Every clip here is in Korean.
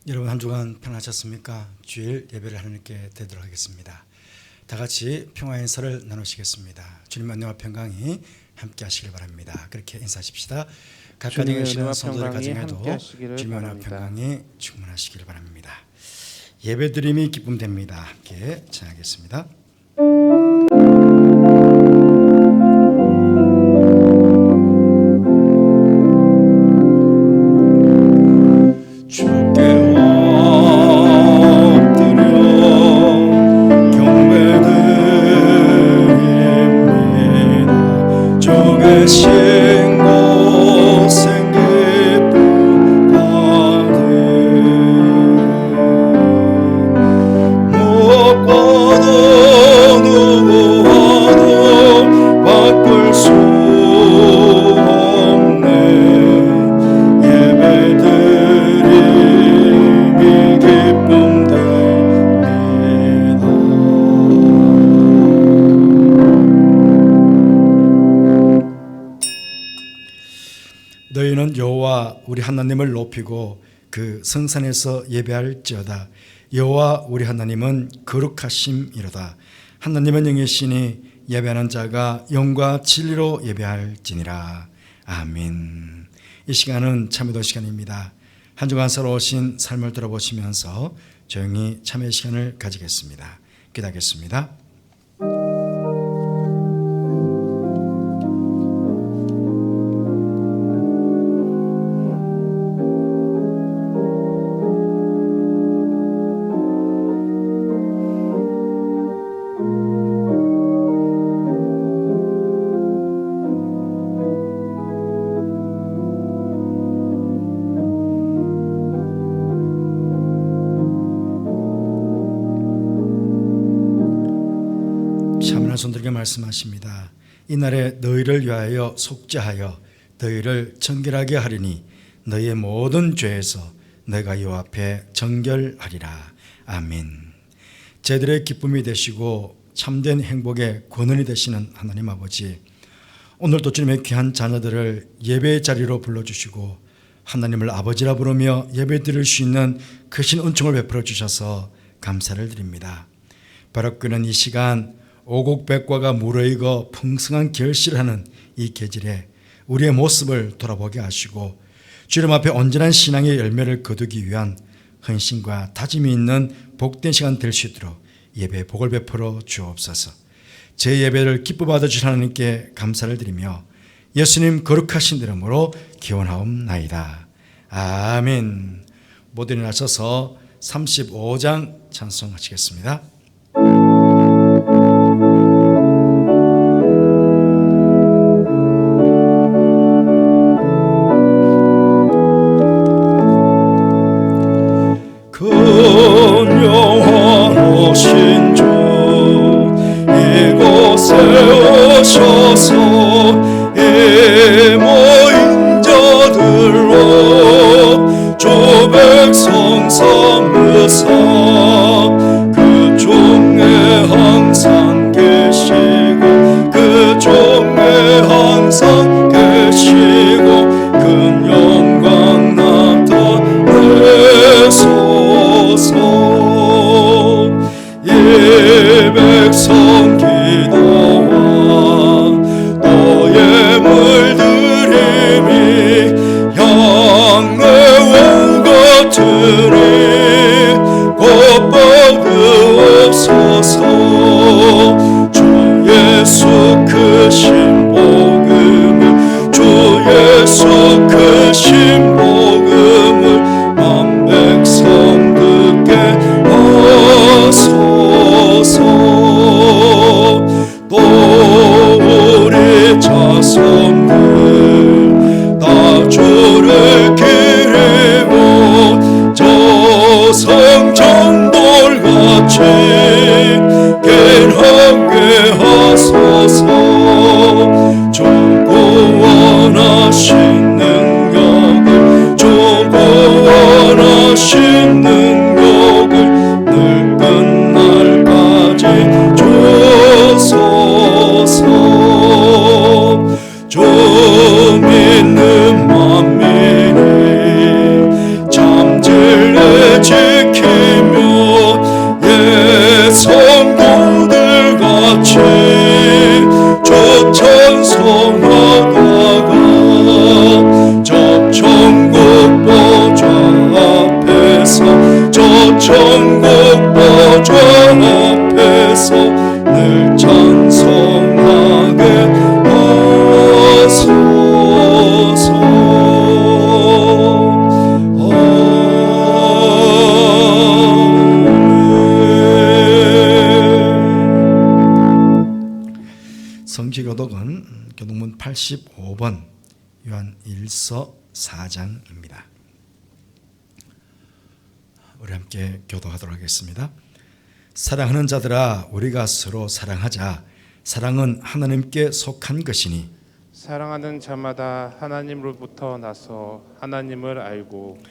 여러분 한 주간 평안하셨습니까? 주일 예배를 하나님께 드리도록 하겠습니다. 다 같이 평화 인사를 나누시겠습니다. 주님 은혜와 평강이 함께 하시길 바랍니다. 그렇게 인사하십시다. 각각 계시는 성도들 가정에도 주님의 은혜와 평강이 충만하시길 바랍니다. 예배드림이 기쁨 됩니다. 함께 찬양하겠습니다. 너희는 여호와 우리 하나님을 높이고 그 성산에서 예배할지어다. 여호와 우리 하나님은 거룩하심이로다. 하나님은 영이시니 예배하는 자가 영과 진리로 예배할지니라. 아멘. 이 시간은 참회도 시간입니다. 한 주간 살아오신 삶을 들어보시면서 조용히 참회 시간을 가지겠습니다. 기도하겠습니다. 차분한 손들에게 말씀하십니다. 이날에 너희를 위하여 속죄하여 너희를 정결하게 하리니 너희의 모든 죄에서 너희가 여호와 앞에 정결하리라. 아멘. 저희들의 기쁨이 되시고 참된 행복의 권원이 되시는 하나님 아버지, 오늘도 주님의 귀한 자녀들을 예배의 자리로 불러주시고 하나님을 아버지라 부르며 예배 드릴 수 있는 크신 은총을 베풀어 주셔서 감사를 드립니다. 바라꾸는 이 시간 오곡백과가 무르익어 풍성한 결실을 하는 이 계절에 우리의 모습을 돌아보게 하시고 주님 앞에 온전한 신앙의 열매를 거두기 위한 헌신과 다짐이 있는 복된 시간 될 수 있도록 예배의 복을 베풀어 주옵소서. 제 예배를 기뻐 받아주신 하나님께 감사를 드리며 예수님 거룩하신 이름으로 기원하옵나이다. 아멘. 모두 일어나셔서 35장 찬송하시겠습니다. 영원하신 주 이곳에 오셔서 이모인 자들로 주 백성 삼으사 그 중에 항상 계시고 그 중에 항상 계시고 큰 영광 나타내소서. 이 백성 기도와 너의 물들임이 양내와 같으니 곧 받으옵소서. 주 예수 크신 복음을 주 예수 크신 복음을 만 백성 듣게 하소서. 또 우리 자손들 다 주를 기리고 저성전돌같이 길하게 하소서. 주 구원하신 능력을 주 구원하신 능력을 늘 끝날까지 주소서. 주 믿는 만민이 참 진리 교독은 교독문 85번 요한 1서 4장입니다. 우리 함께 교독하도록 하겠습니다. 사랑하는 자들아, 우리가 서로 사랑하자. 사랑은 하나님께 속한 것이니 사랑하는 자마다 하나님으로부터 나서 하나님을 알고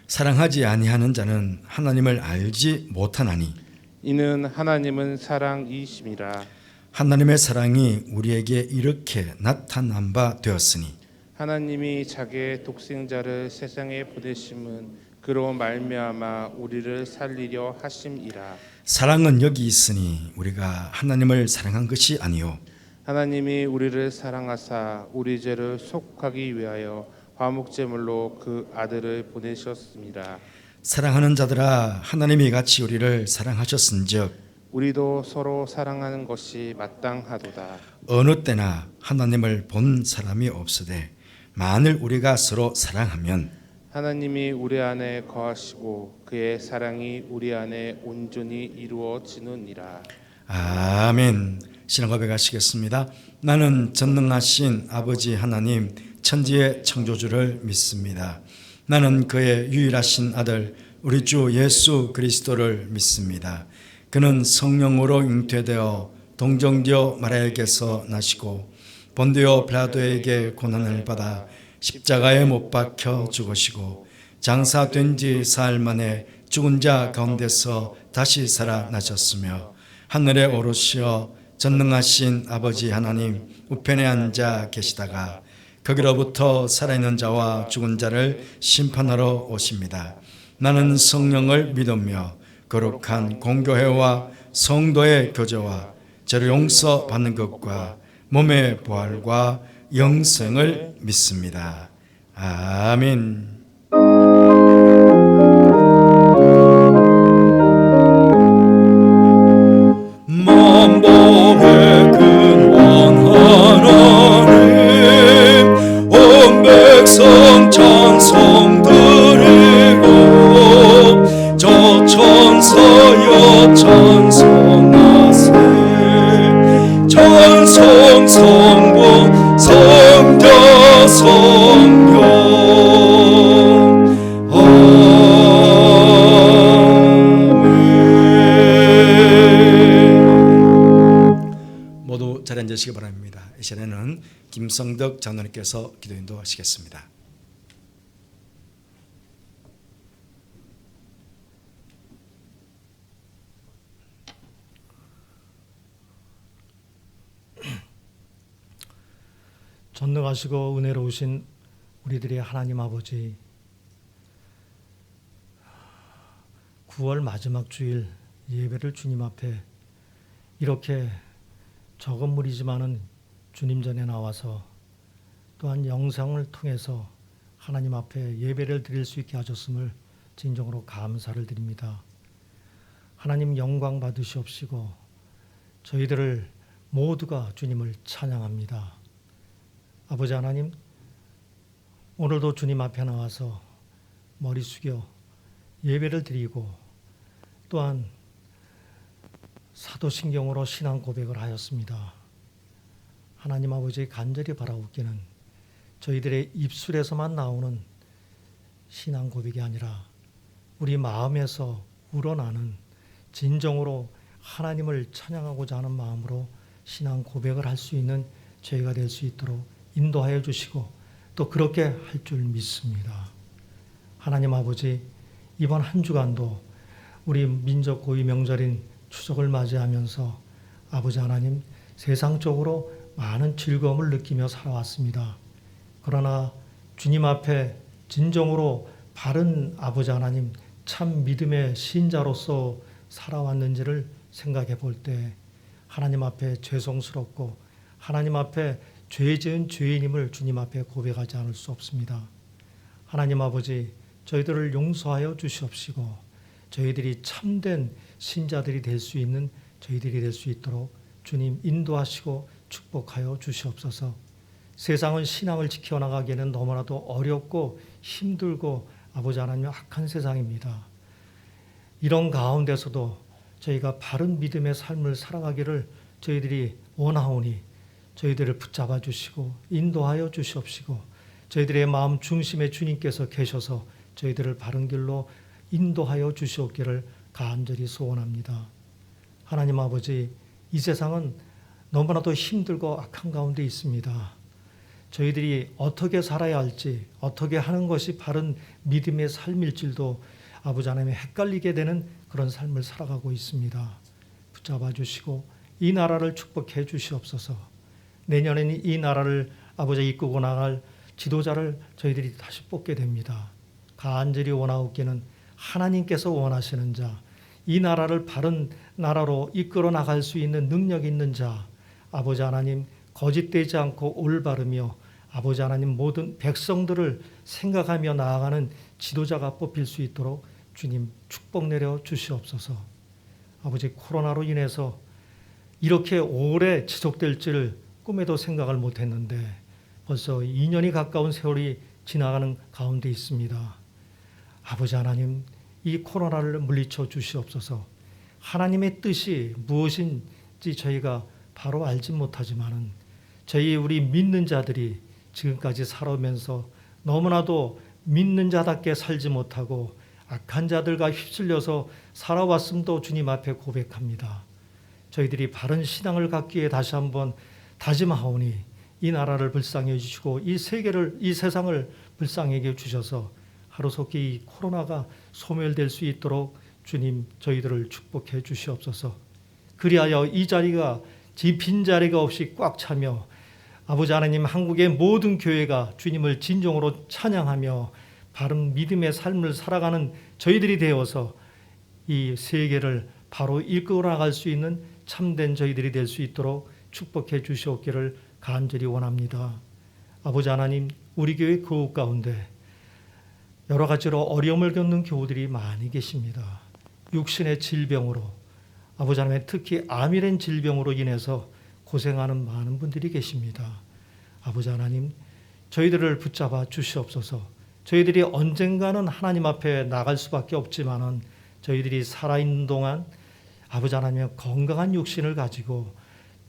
사랑하지 아니하는 자는 하나님을 알지 못하나니 이는 하나님은 사랑이심이라. 하나님의 사랑이 우리에게 이렇게 나타난 바 되었으니 하나님이 자기의 독생자를 세상에 보내심은 그로 말미암아 우리를 살리려 하심이라. 사랑은 여기 있으니 우리가 하나님을 사랑한 것이 아니요 하나님이 우리를 사랑하사 우리 죄를 속하기 위하여 화목제물로 그 아들을 보내셨습니다. 사랑하는 자들아, 하나님이 같이 우리를 사랑하셨은즉 우리도 서로 사랑하는 것이 마땅하도다. 어느 때나 하나님을 본 사람이 없으되 만일 우리가 서로 사랑하면 하나님이 우리 안에 거하시고 그의 사랑이 우리 안에 온전히 이루어지느니라. 아멘. 신앙 고백하시겠습니다. 나는 전능하신 아버지 하나님 천지의 창조주를 믿습니다. 나는 그의 유일하신 아들 우리 주 예수 그리스도를 믿습니다. 그는 성령으로 잉태되어 동정녀 마리아에게서 나시고 본디오 빌라도에게 고난을 받아 십자가에 못 박혀 죽으시고 장사된 지 사흘 만에 죽은 자 가운데서 다시 살아나셨으며 하늘에 오르시어 전능하신 아버지 하나님 우편에 앉아 계시다가 거기로부터 살아있는 자와 죽은 자를 심판하러 오십니다. 나는 성령을 믿으며 거룩한 공교회와 성도의 교제와 죄를 용서받는 것과 몸의 부활과 영생을 믿습니다. 아멘. 만복의 근원 하나님 온 백성 찬송 드리고 저 천사여 찬송하세 찬송 성부 성자 성령 모두 자리에 앉으시기 바랍니다. 이 시간에는 김성덕 장로님께서 기도 인도하시겠습니다. 전능하시고 은혜로우신 우리들의 하나님 아버지, 9월 마지막 주일 예배를 주님 앞에 이렇게 적은 무리지만은 주님 전에 나와서 또한 영상을 통해서 하나님 앞에 예배를 드릴 수 있게 하셨음을 진정으로 감사를 드립니다. 하나님 영광 받으시옵시고 저희들을 모두가 주님을 찬양합니다. 아버지 하나님, 오늘도 주님 앞에 나와서 머리 숙여 예배를 드리고 또한 사도신경으로 신앙 고백을 하였습니다. 하나님 아버지 간절히 바라옵기는 저희들의 입술에서만 나오는 신앙 고백이 아니라 우리 마음에서 우러나는 진정으로 하나님을 찬양하고자 하는 마음으로 신앙 고백을 할 수 있는 저희가 될 수 있도록 인도하여 주시고 또 그렇게 할 줄 믿습니다. 하나님 아버지, 이번 한 주간도 우리 민족 고유 명절인 추석을 맞이하면서 아버지 하나님 세상적으로 많은 즐거움을 느끼며 살아왔습니다. 그러나 주님 앞에 진정으로 바른 아버지 하나님 참 믿음의 신자로서 살아왔는지를 생각해 볼 때 하나님 앞에 죄송스럽고 하나님 앞에 죄 지은 죄인임을 주님 앞에 고백하지 않을 수 없습니다. 하나님 아버지, 저희들을 용서하여 주시옵시고 저희들이 참된 신자들이 될 수 있는 저희들이 될 수 있도록 주님 인도하시고 축복하여 주시옵소서. 세상은 신앙을 지켜나가기에는 너무나도 어렵고 힘들고 아버지 하나님 악한 세상입니다. 이런 가운데서도 저희가 바른 믿음의 삶을 살아가기를 저희들이 원하오니 저희들을 붙잡아 주시고 인도하여 주시옵시고 저희들의 마음 중심에 주님께서 계셔서 저희들을 바른 길로 인도하여 주시옵기를 간절히 소원합니다. 하나님 아버지, 이 세상은 너무나도 힘들고 악한 가운데 있습니다. 저희들이 어떻게 살아야 할지, 어떻게 하는 것이 바른 믿음의 삶일지도 아버지 하나님 헷갈리게 되는 그런 삶을 살아가고 있습니다. 붙잡아 주시고 이 나라를 축복해 주시옵소서. 내년에는 이 나라를 아버지 이끌고 나갈 지도자를 저희들이 다시 뽑게 됩니다. 간절히 원하옵기는 하나님께서 원하시는 자, 이 나라를 바른 나라로 이끌어 나갈 수 있는 능력 있는 자, 아버지 하나님 거짓되지 않고 올바르며 아버지 하나님 모든 백성들을 생각하며 나아가는 지도자가 뽑힐 수 있도록 주님 축복 내려 주시옵소서. 아버지, 코로나로 인해서 이렇게 오래 지속될 줄 꿈에도 생각을 못했는데 벌써 2년이 가까운 세월이 지나가는 가운데 있습니다. 아버지 하나님, 이 코로나를 물리쳐 주시옵소서. 하나님의 뜻이 무엇인지 저희가 바로 알지 못하지만은 우리 믿는 자들이 지금까지 살아오면서 너무나도 믿는 자답게 살지 못하고 악한 자들과 휩쓸려서 살아왔음도 주님 앞에 고백합니다. 저희들이 바른 신앙을 갖기에 다시 한번 다짐하오니 이 나라를 불쌍히 해주시고 이 세상을 불쌍하게 해주셔서 하루속히 이 코로나가 소멸될 수 있도록 주님 저희들을 축복해 주시옵소서. 그리하여 이 자리가 빈자리가 없이 꽉 차며 아버지 하나님 한국의 모든 교회가 주님을 진정으로 찬양하며 바른 믿음의 삶을 살아가는 저희들이 되어서 이 세계를 바로 이끌어 나갈 수 있는 참된 저희들이 될 수 있도록 축복해 주시옵기를 간절히 원합니다. 아버지 하나님, 우리 교회 교우 가운데 여러 가지로 어려움을 겪는 교우들이 많이 계십니다. 육신의 질병으로, 아버지 하나님 특히 암이란 질병으로 인해서 고생하는 많은 분들이 계십니다. 아버지 하나님, 저희들을 붙잡아 주시옵소서. 저희들이 언젠가는 하나님 앞에 나갈 수밖에 없지만은 저희들이 살아있는 동안 아버지 하나님 건강한 육신을 가지고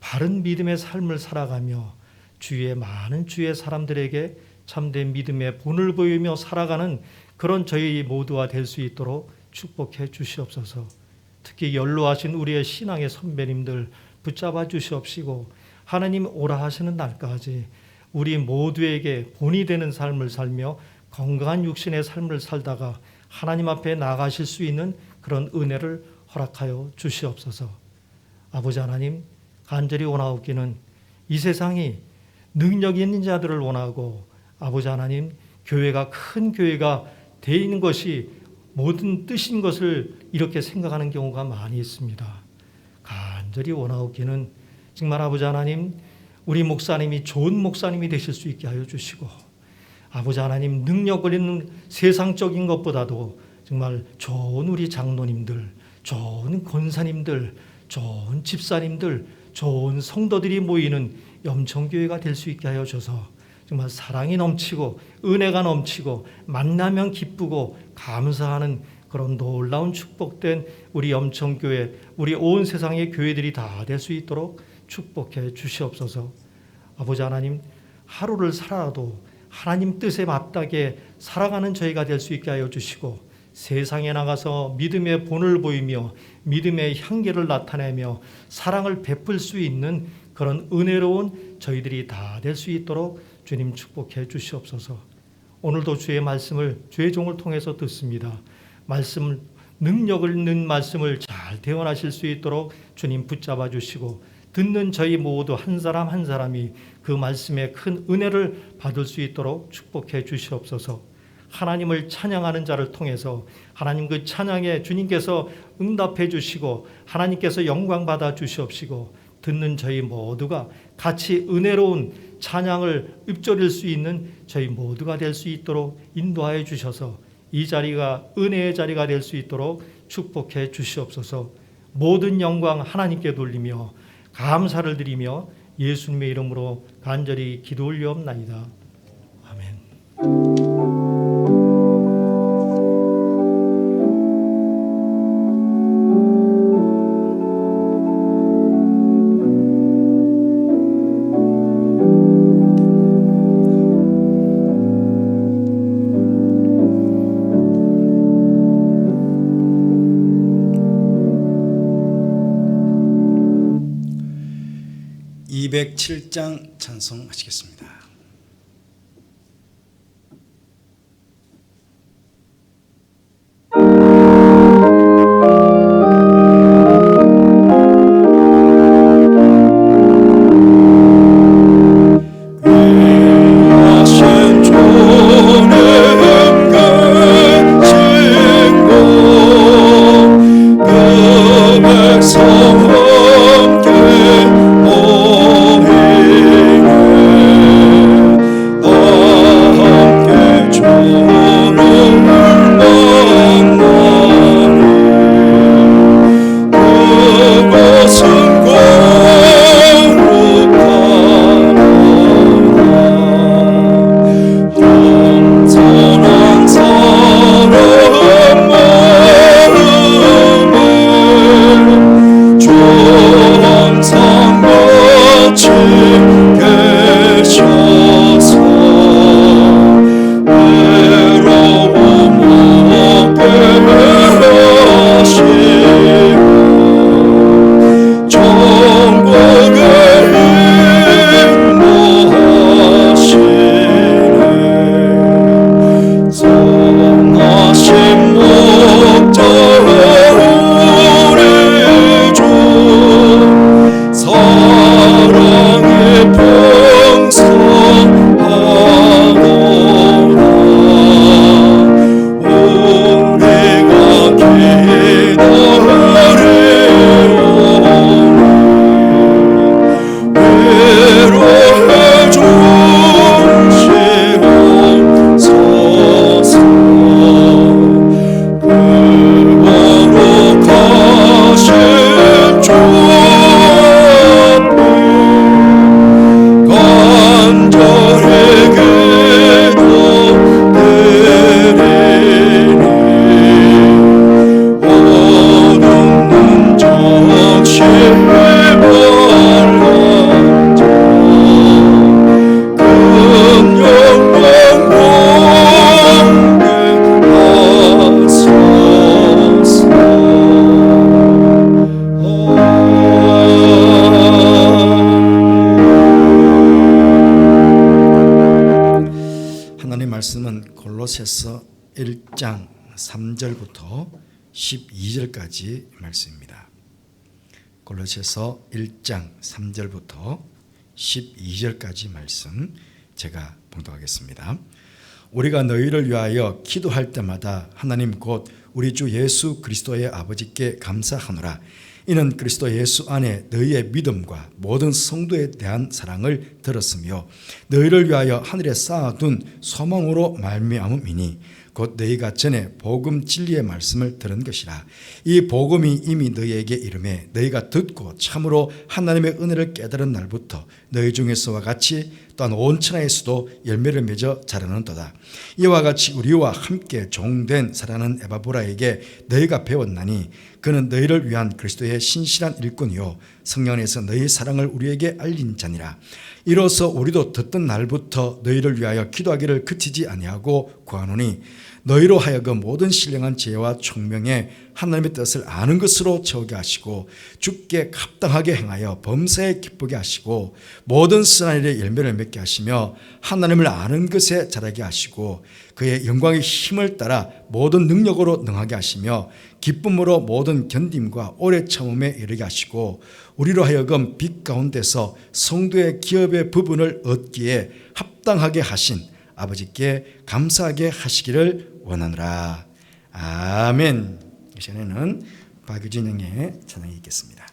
바른 믿음의 삶을 살아가며 주위의 많은 주위의 사람들에게 참된 믿음의 본을 보이며 살아가는 그런 저희 모두가 될 수 있도록 축복해 주시옵소서. 특히 연로하신 우리의 신앙의 선배님들 붙잡아 주시옵시고 하나님 오라 하시는 날까지 우리 모두에게 본이 되는 삶을 살며 건강한 육신의 삶을 살다가 하나님 앞에 나가실 수 있는 그런 은혜를 허락하여 주시옵소서. 아버지 하나님, 간절히 원하옵기는 이 세상이 능력 있는 자들을 원하고 아버지 하나님, 교회가 큰 교회가 되어 있는 것이 모든 뜻인 것을 이렇게 생각하는 경우가 많이 있습니다. 간절히 원하옵기는 정말 아버지 하나님, 우리 목사님이 좋은 목사님이 되실 수 있게 하여 주시고 아버지 하나님, 능력을 있는 세상적인 것보다도 정말 좋은 우리 장로님들, 좋은 권사님들, 좋은 집사님들, 좋은 성도들이 모이는 염천교회가 될 수 있게 하여 주셔서 정말 사랑이 넘치고 은혜가 넘치고 만나면 기쁘고 감사하는 그런 놀라운 축복된 우리 염천교회, 우리 온 세상의 교회들이 다 될 수 있도록 축복해 주시옵소서. 아버지 하나님, 하루를 살아도 하나님 뜻에 맞다게 살아가는 저희가 될 수 있게 하여 주시고 세상에 나가서 믿음의 본을 보이며 믿음의 향기를 나타내며 사랑을 베풀 수 있는 그런 은혜로운 저희들이 다 될 수 있도록 주님 축복해 주시옵소서. 오늘도 주의 말씀을 주의 종을 통해서 듣습니다. 말씀을 능력을 있는 말씀을 잘 대원하실 수 있도록 주님 붙잡아 주시고 듣는 저희 모두 한 사람 한 사람이 그 말씀에 큰 은혜를 받을 수 있도록 축복해 주시옵소서. 하나님을 찬양하는 자를 통해서 하나님 그 찬양에 주님께서 응답해 주시고 하나님께서 영광 받아 주시옵시고 듣는 저희 모두가 같이 은혜로운 찬양을 읊조릴 수 있는 저희 모두가 될 수 있도록 인도하여 주셔서 이 자리가 은혜의 자리가 될 수 있도록 축복해 주시옵소서. 모든 영광 하나님께 돌리며 감사를 드리며 예수님의 이름으로 간절히 기도 올리옵나이다. 아멘. 207장 찬송하시겠습니다. 말씀은 골로새서 1장 3절부터 12절까지 말씀입니다. 골로새서 1장 3절부터 12절까지 말씀 제가 봉독하겠습니다. 우리가 너희를 위하여 기도할 때마다 하나님 곧 우리 주 예수 그리스도의 아버지께 감사하노라. 이는 그리스도 예수 안에 너희의 믿음과 모든 성도에 대한 사랑을 들었으며 너희를 위하여 하늘에 쌓아둔 소망으로 말미암음이니 곧 너희가 전에 복음 진리의 말씀을 들은 것이라. 이 복음이 이미 너희에게 이르매 너희가 듣고 참으로 하나님의 은혜를 깨달은 날부터 너희 중에서와 같이 또한 온 천하에서도 열매를 맺어 자라는도다. 이와 같이 우리와 함께 종된 사랑하는 에바브라에게 너희가 배웠나니 그는 너희를 위한 그리스도의 신실한 일꾼이요 성령 안에서 너희 사랑을 우리에게 알린 자니라. 이로써 우리도 듣던 날부터 너희를 위하여 기도하기를 그치지 아니하고 구하노니 너희로 하여금 모든 신령한 지혜와 총명에 하나님의 뜻을 아는 것으로 채우게 하시고 주께 합당하게 행하여 범사에 기쁘게 하시고 모든 선한 일에 열매를 맺게 하시며 하나님을 아는 것에 자라게 하시고 그의 영광의 힘을 따라 모든 능력으로 능하게 하시며 기쁨으로 모든 견딤과 오래 참음에 이르게 하시고 우리로 하여금 빛 가운데서 성도의 기업의 부분을 얻기에 합당하게 하신 아버지께 감사하게 하시기를 원하노라. 아멘. 이 시간에는 박유진 형의 찬양이 있겠습니다.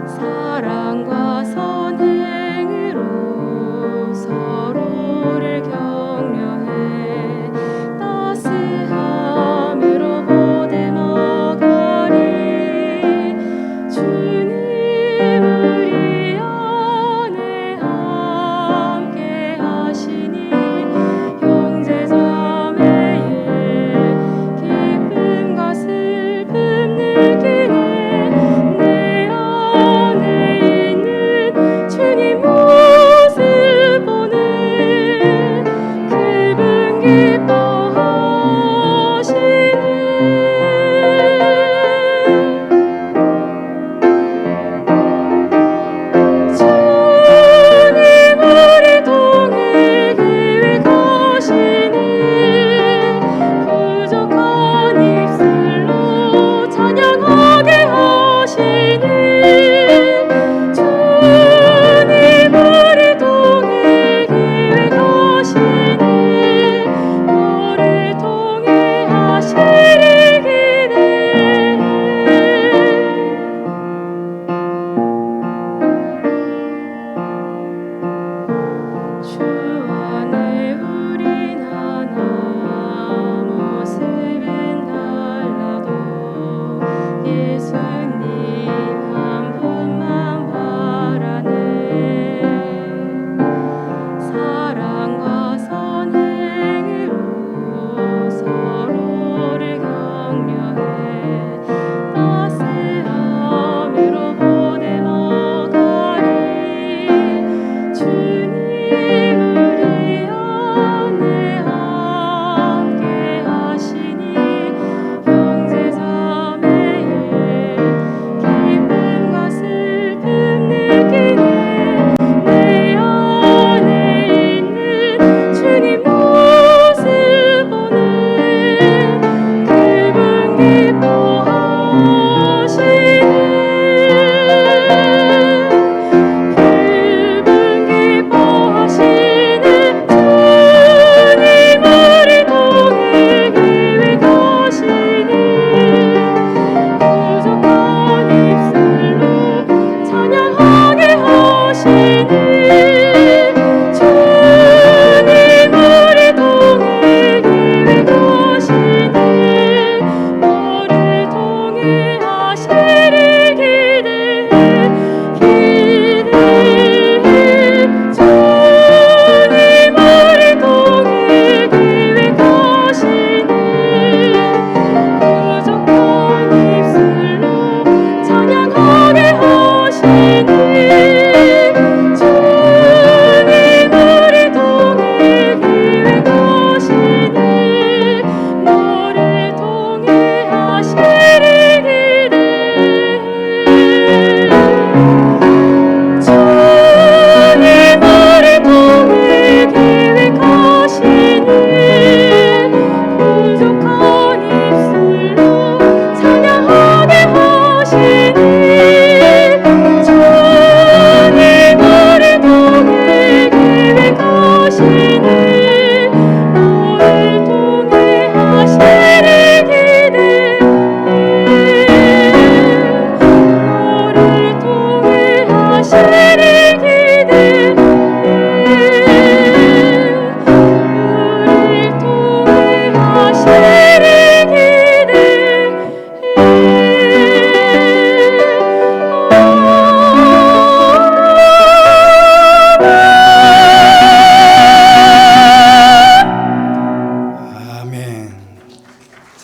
사랑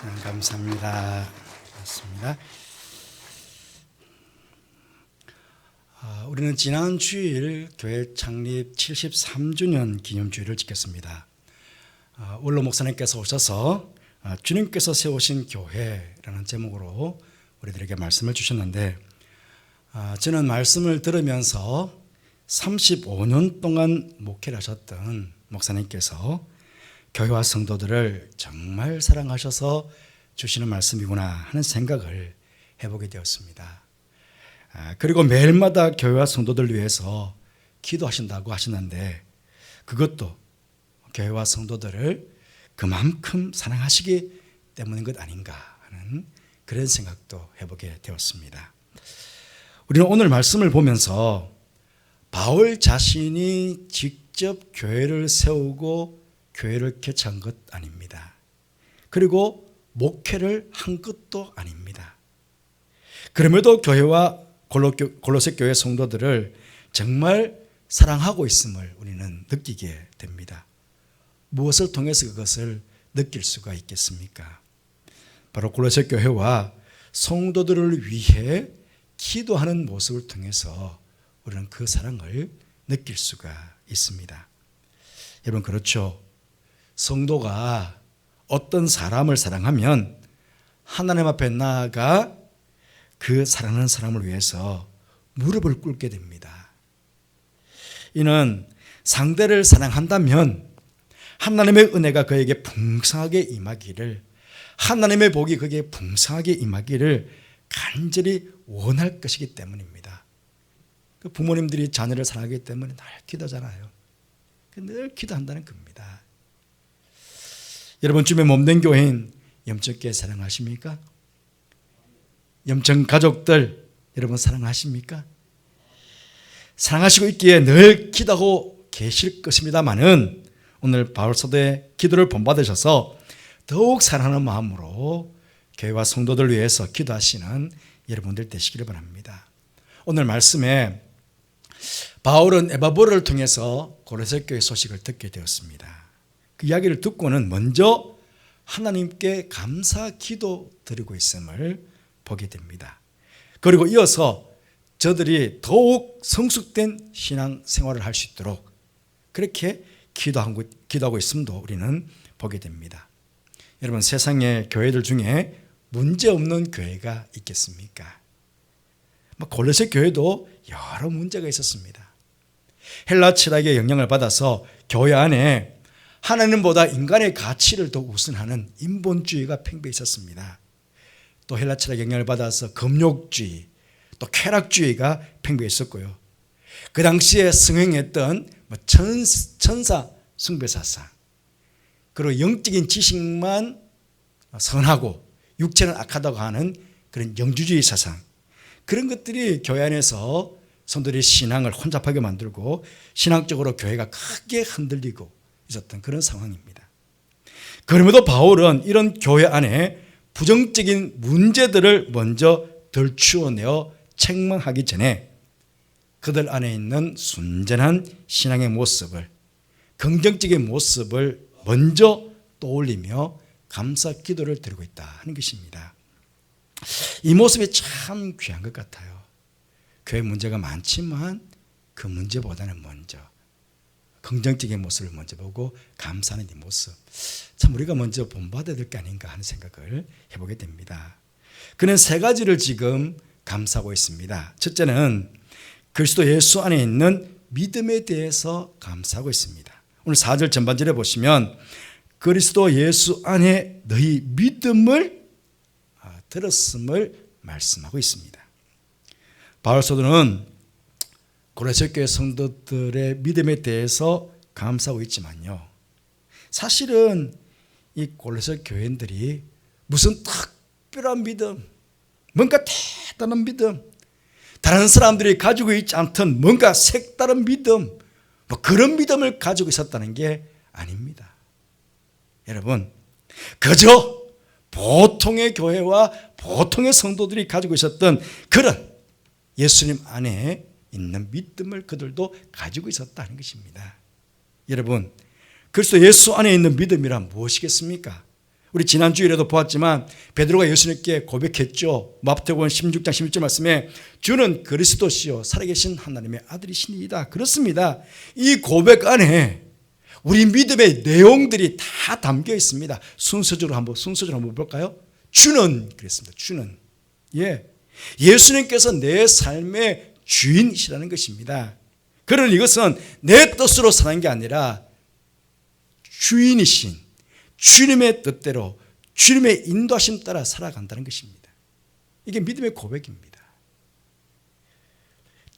감사합니다. 고맙습니다. 우리는 지난 주일 교회 창립 73주년 기념주일을 지켰습니다. 원로 목사님께서 오셔서 주님께서 세우신 교회라는 제목으로 우리들에게 말씀을 주셨는데, 저는 말씀을 들으면서 35년 동안 목회를 하셨던 목사님께서 교회와 성도들을 정말 사랑하셔서 주시는 말씀이구나 하는 생각을 해보게 되었습니다. 그리고 매일마다 교회와 성도들 위해서 기도하신다고 하시는데, 그것도 교회와 성도들을 그만큼 사랑하시기 때문인 것 아닌가 하는 그런 생각도 해보게 되었습니다. 우리는 오늘 말씀을 보면서 바울 자신이 직접 교회를 세우고 교회를 개최한 것 아닙니다. 그리고 목회를 한 것도 아닙니다. 그럼에도 교회와 골로새 교회 성도들을 정말 사랑하고 있음을 우리는 느끼게 됩니다. 무엇을 통해서 그것을 느낄 수가 있겠습니까? 바로 골로새 교회와 성도들을 위해 기도하는 모습을 통해서 우리는 그 사랑을 느낄 수가 있습니다. 여러분, 그렇죠? 성도가 어떤 사람을 사랑하면 하나님 앞에 나아가 그 사랑하는 사람을 위해서 무릎을 꿇게 됩니다. 이는 상대를 사랑한다면 하나님의 은혜가 그에게 풍성하게 임하기를, 하나님의 복이 그에게 풍성하게 임하기를 간절히 원할 것이기 때문입니다. 부모님들이 자녀를 사랑하기 때문에 늘 기도하잖아요. 늘 기도한다는 겁니다. 여러분, 주변에 몸된 교회인 염천교회 사랑하십니까? 염천 가족들 여러분 사랑하십니까? 사랑하시고 있기에 늘 기도하고 계실 것입니다마는, 오늘 바울 사도의 기도를 본받으셔서 더욱 사랑하는 마음으로 교회와 성도들 위해서 기도하시는 여러분들 되시기를 바랍니다. 오늘 말씀에 바울은 에바브로를 통해서 고로새 교회 소식을 듣게 되었습니다. 그 이야기를 듣고는 먼저 하나님께 감사 기도 드리고 있음을 보게 됩니다. 그리고 이어서 저들이 더욱 성숙된 신앙 생활을 할 수 있도록 그렇게 기도하고 있음도 우리는 보게 됩니다. 여러분, 세상의 교회들 중에 문제없는 교회가 있겠습니까? 골로새 교회도 여러 문제가 있었습니다. 헬라 철학의 영향을 받아서 교회 안에 하나님보다 인간의 가치를 더 우선하는 인본주의가 팽배해 있었습니다. 또 헬라 철학의 영향을 받아서 금욕주의, 또 쾌락주의가 팽배해 있었고요. 그 당시에 승행했던 천사 숭배 사상, 그리고 영적인 지식만 선하고 육체는 악하다고 하는 그런 영주주의 사상, 그런 것들이 교회 안에서 성도들의 신앙을 혼잡하게 만들고 신앙적으로 교회가 크게 흔들리고 있었던 그런 상황입니다. 그럼에도 바울은 이런 교회 안에 부정적인 문제들을 먼저 덜추어내어 책망하기 전에 그들 안에 있는 순전한 신앙의 모습을, 긍정적인 모습을 먼저 떠올리며 감사 기도를 드리고 있다 하는 것입니다. 이 모습이 참 귀한 것 같아요. 교회 문제가 많지만 그 문제보다는 먼저 긍정적인 모습을 먼저 보고 감사하는 이 모습, 참 우리가 먼저 본받아야 될 게 아닌가 하는 생각을 해보게 됩니다. 그는 세 가지를 지금 감사하고 있습니다. 첫째는 그리스도 예수 안에 있는 믿음에 대해서 감사하고 있습니다. 오늘 4절 전반절에 보시면 그리스도 예수 안에 너희 믿음을 들었음을 말씀하고 있습니다. 바울 사도는 고로새 교회 성도들의 믿음에 대해서 감사하고 있지만요, 사실은 이 고로새 교인들이 무슨 특별한 믿음, 뭔가 대단한 믿음, 다른 사람들이 가지고 있지 않던 뭔가 색다른 믿음, 그런 믿음을 가지고 있었다는 게 아닙니다. 여러분, 그저 보통의 교회와 보통의 성도들이 가지고 있었던 그런 예수님 안에 있는 믿음을 그들도 가지고 있었다는 것입니다. 여러분, 그리스도 예수 안에 있는 믿음이란 무엇이겠습니까? 우리 지난 주일에도 보았지만 베드로가 예수님께 고백했죠. 마태복음 16장 16절 말씀에 주는 그리스도시요 살아계신 하나님의 아들이시니이다. 그렇습니다. 이 고백 안에 우리 믿음의 내용들이 다 담겨 있습니다. 순서적으로 한번 볼까요? 주는 그랬습니다. 주는 예수님께서 내 삶의 주인이시라는 것입니다. 그러니 이것은 내 뜻으로 사는 게 아니라 주인이신 주님의 뜻대로 주님의 인도하심 따라 살아간다는 것입니다. 이게 믿음의 고백입니다.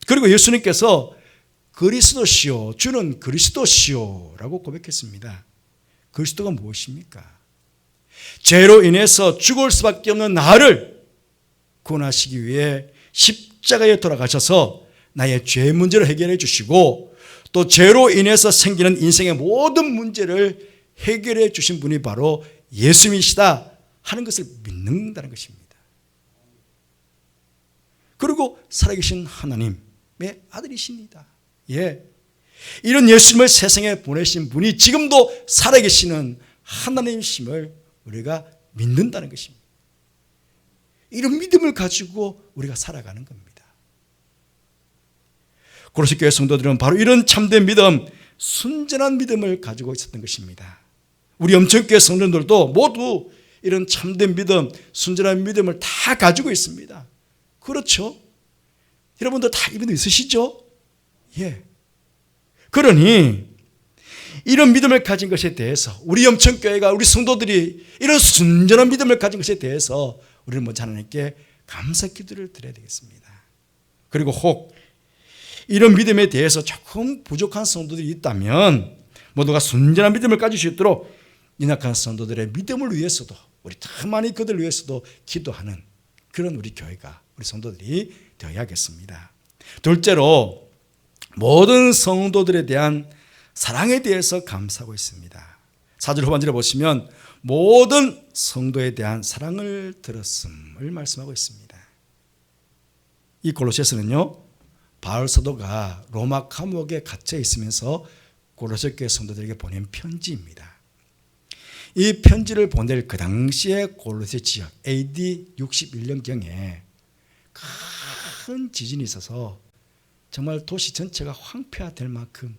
그리고 예수님께서 그리스도시요 주는 그리스도시요 라고 고백했습니다. 그리스도가 무엇입니까? 죄로 인해서 죽을 수밖에 없는 나를 구원하시기 위해 십자가에 돌아가셔서 나의 죄 문제를 해결해 주시고 또 죄로 인해서 생기는 인생의 모든 문제를 해결해 주신 분이 바로 예수님이시다 하는 것을 믿는다는 것입니다. 그리고 살아계신 하나님의 아들이십니다. 이런 예수님을 세상에 보내신 분이 지금도 살아계시는 하나님이심을 우리가 믿는다는 것입니다. 이런 믿음을 가지고 우리가 살아가는 겁니다. 고로새 교회 성도들은 바로 이런 참된 믿음, 순전한 믿음을 가지고 있었던 것입니다. 우리 염천교회 성도들도 모두 이런 참된 믿음, 순전한 믿음을 다 가지고 있습니다. 그렇죠? 여러분도 다 이런 거 있으시죠? 그러니 이런 믿음을 가진 것에 대해서 우리 염천교회가 우리 성도들이 이런 순전한 믿음을 가진 것에 대해서 우리는 먼저 하나님께 감사 기도를 드려야 되겠습니다. 그리고 혹 이런 믿음에 대해서 조금 부족한 성도들이 있다면 모두가 순전한 믿음을 가질 수 있도록 연약한 성도들의 믿음을 위해서도 우리 더 많이 그들을 위해서도 기도하는 그런 우리 교회가 우리 성도들이 되어야겠습니다. 둘째로 모든 성도들에 대한 사랑에 대해서 감사하고 있습니다. 4절 후반절에 보시면 모든 성도에 대한 사랑을 들었음을 말씀하고 있습니다. 이 골로새서는요, 바울 사도가 로마 감옥에 갇혀 있으면서 골로새 교회 성도들에게 보낸 편지입니다. 이 편지를 보낼 그 당시에 골로새 지역 AD 61년경에 큰 지진이 있어서 정말 도시 전체가 황폐화될 만큼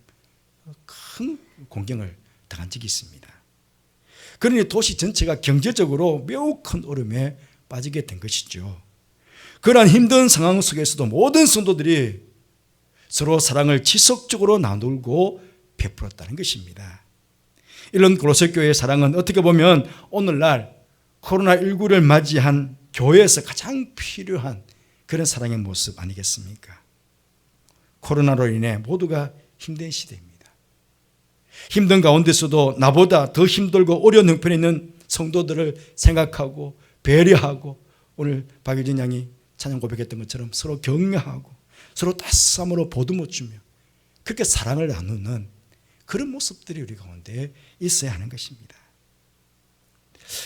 큰 공경을 당한 적이 있습니다. 그러니 도시 전체가 경제적으로 매우 큰 어려움에 빠지게 된 것이죠. 그러한 힘든 상황 속에서도 모든 성도들이 서로 사랑을 지속적으로 나누고 베풀었다는 것입니다. 이런 골로새 교회의 사랑은 어떻게 보면 오늘날 코로나19를 맞이한 교회에서 가장 필요한 그런 사랑의 모습 아니겠습니까? 코로나로 인해 모두가 힘든 시대입니다. 힘든 가운데서도 나보다 더 힘들고 어려운 형편에 있는 성도들을 생각하고 배려하고 오늘 박유진 양이 찬양 고백했던 것처럼 서로 격려하고 서로 따스함으로 보듬어주며 그렇게 사랑을 나누는 그런 모습들이 우리 가운데 있어야 하는 것입니다.